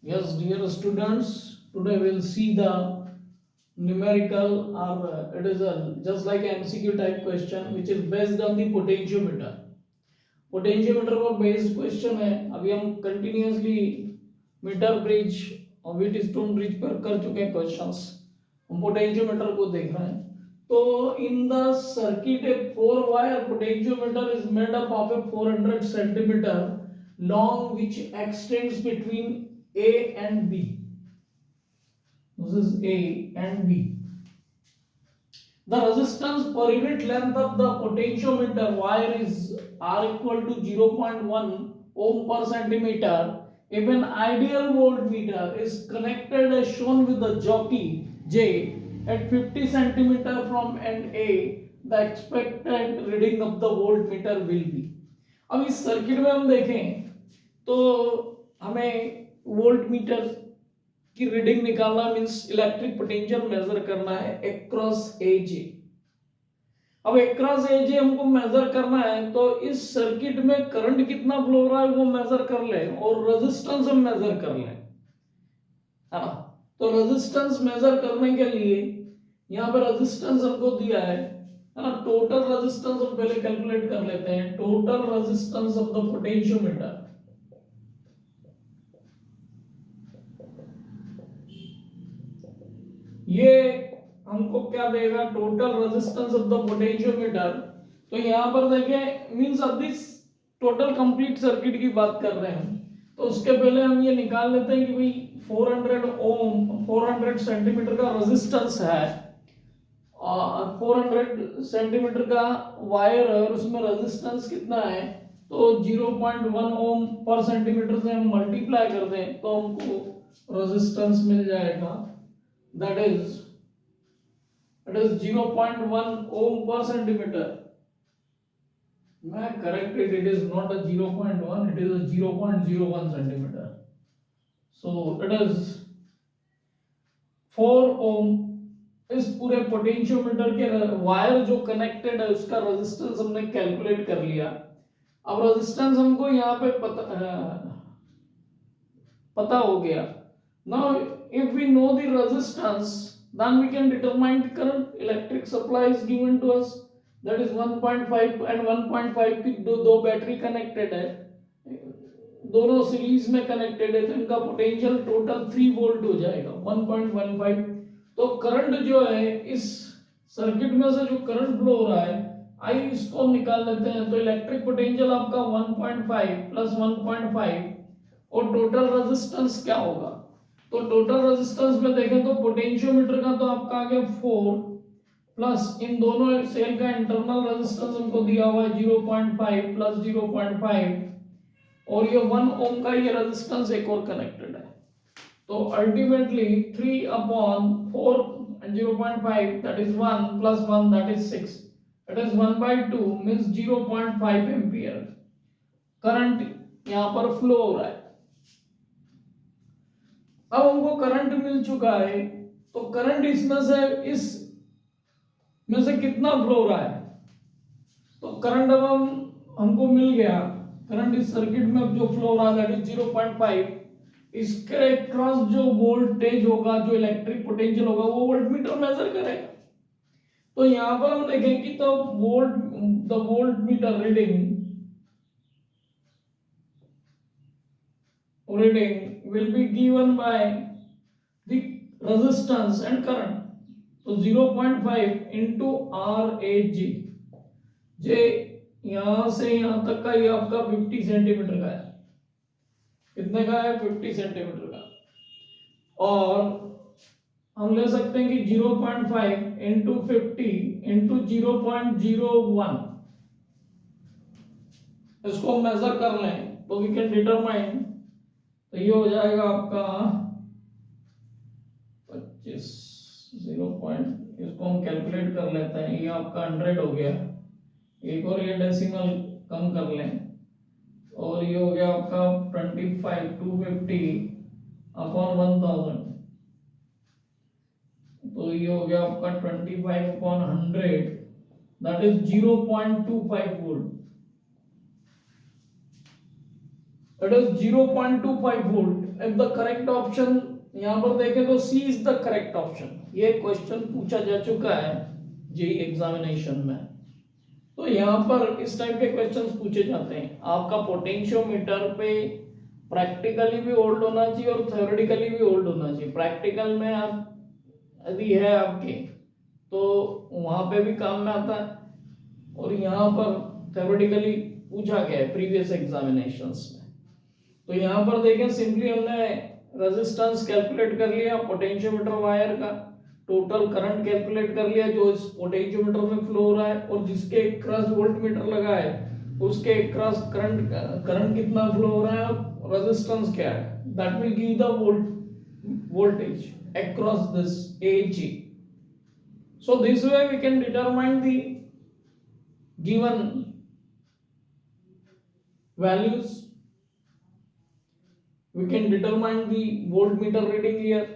Yes, dear students, today we'll see the numerical or it is a just like MCQ type question which is based on the potentiometer. Potentiometer पर based question है. अभी हम continuously metre bridge और wheat stone bridge पर कर चुके हैं questions. हम पोटेंशियोमीटर को देख रहे हैं. तो in the circuit A 4 wire potentiometer is made up of A 400 centimetre long which extends between A and B. This is A and B. The resistance per unit length of the potentiometer wire is R equal to 0.1 ohm per centimeter. If an ideal voltmeter is connected as shown with the jockey J at 50 centimeter from end A, the expected reading of the voltmeter will be. अब इस circuit में हम देखें तो हमें volt meter की reading निकालना means electric potential major करना है अक्रॉस एजे. अब अक्रॉस एजे हमको मेजर करना है तो इस सर्किट में करंट कितना फ्लो हो रहा है वो मेजर कर ले और रेजिस्टेंस हम मेजर कर ले. हाँ, तो रेजिस्टेंस मेजर करने के लिए यहाँ पे रेजिस्टेंस हमको दिया है ना. टोटल रेजिस्टेंस हम पहले कैलकुलेट कर लेते हैं. Total resistance of the potentiometer ये हमको क्या देगा. Total resistance of the potentiometer. तो यहां पर देखें मींस अब दिस टोटल कंप्लीट सर्किट की बात कर रहे हैं. तो उसके पहले हम ये निकाल लेते हैं कि भाई 400 ओम 400 सेंटीमीटर का रेजिस्टेंस है. 400 सेंटीमीटर का वायर है और उसमें रेजिस्टेंस कितना है. तो 0.1 ओम पर सेंटीमीटर से हम मल्टीप्लाई कर दें तो हमको रेजिस्टेंस मिल जाएगा. That is 0.1 ohm per centimeter. मैं corrected, it is not a 0.1, it is a 0.01 centimeter. So it is 4 ohm. इस पूरे पोटेंशियोमीटर के वायर जो कनेक्टेड है उसका रेजिस्टेंस हमने कैलकुलेट कर लिया. अब रेजिस्टेंस हमको यहाँ पे पता हो गया. Now if we know the resistance then we can determine the current. Electric supply is given to us, that is 1.5 and 1.5 की दो बैटरी कनेक्टेड है, दोनों सीरीज में कनेक्टेड है तो इनका पोटेंशियल टोटल 3 वोल्ट हो जाएगा 1.15. तो करंट जो है इस सर्किट में से जो करंट फ्लो हो रहा है आई इसको निकाल लेते हैं. तो इलेक्ट्रिक पोटेंशियल आपका 1.5 प्लस 1.5 और टोटल रेजिस्टेंस क्या होगा. तो टोटल रेजिस्टेंस में देखें तो पोटेंशियोमीटर का तो आपका आ गया 4 प्लस इन दोनों सेल का इंटरनल रेजिस्टेंस हमको दिया हुआ है 0.5 प्लस 0.5 और ये 1 ओम का ये रेजिस्टेंस एक और कनेक्टेड है. तो ultimately 3 upon 4 and 0.5 that is 1 plus 1 that is 6, that is 1/2 means 0.5 ampere current यहाँ पर फ्लो हो रहा है. अब हमको करंट मिल चुका है तो करंट इसमें से इस में से कितना फ्लो हो रहा है. तो करंट अब हमको मिल गया. करंट इस सर्किट में अब जो फ्लो हो रहा है दैट इज 0.5. इसके क्रॉस जो वोल्टेज होगा जो इलेक्ट्रिक पोटेंशियल होगा वो वोल्टमीटर मेजर करेगा. तो यहां पर हम देखें कि तो the voltmeter reading will be given by the resistance and current. तो 0.5 into RAG. J यहां से यहां तक का ये आपका 50 सेंटीमीटर का है. कितने का है 50 सेंटीमीटर का. और हम ले सकते हैं कि 0.5 into 50 into 0.01 इसको मेजर कर लें तो वी कैन डिटरमाइन. तो ये हो जाएगा आपका 25 0. इसको हम कैलकुलेट कर लेते हैं. ये आपका 100 हो गया. एक और ये डेसिमल कम कर लें और ये हो गया आपका 25 250 अपॉन 1000. तो ये हो गया आपका 25 upon 100 that is 0.25 volt. It is 0.25 volt. If the correct option, यहाँ पर देखें तो सी इज द करेक्ट ऑप्शन। ये क्वेश्चन पूछा जा चुका है जेई एग्जामिनेशन में। तो यहाँ पर इस टाइप के क्वेश्चंस पूछे जाते हैं। आपका पोटेंशियोमीटर पे प्रैक्टिकली भी ओल्ड होना चाहिए और थ्योरेटिकली भी ओल्ड होना चाहिए। प्रैक्टिकल में आप यदि है आपके तो वहां पे भी काम में आता है, और यहाँ पर थ्योरेटिकली पूछा गया है प्रीवियस एग्जामिनेशंस में। तो यहाँ पर देखें, सिंपली हमने रेजिस्टेंस कैलकुलेट कर लिया पोटेंशियोमीटर वायर का, टोटल करंट कैलकुलेट कर लिया जो इस पोटेंशियोमीटर में फ्लो हो रहा है, और जिसके क्रॉस वोल्टमीटर लगा है उसके क्रॉस करंट कितना फ्लो हो रहा है, रेजिस्टेंस क्या है, that will give the voltage across this AG. So this way we can determine the given values. We can determine the voltmeter reading here.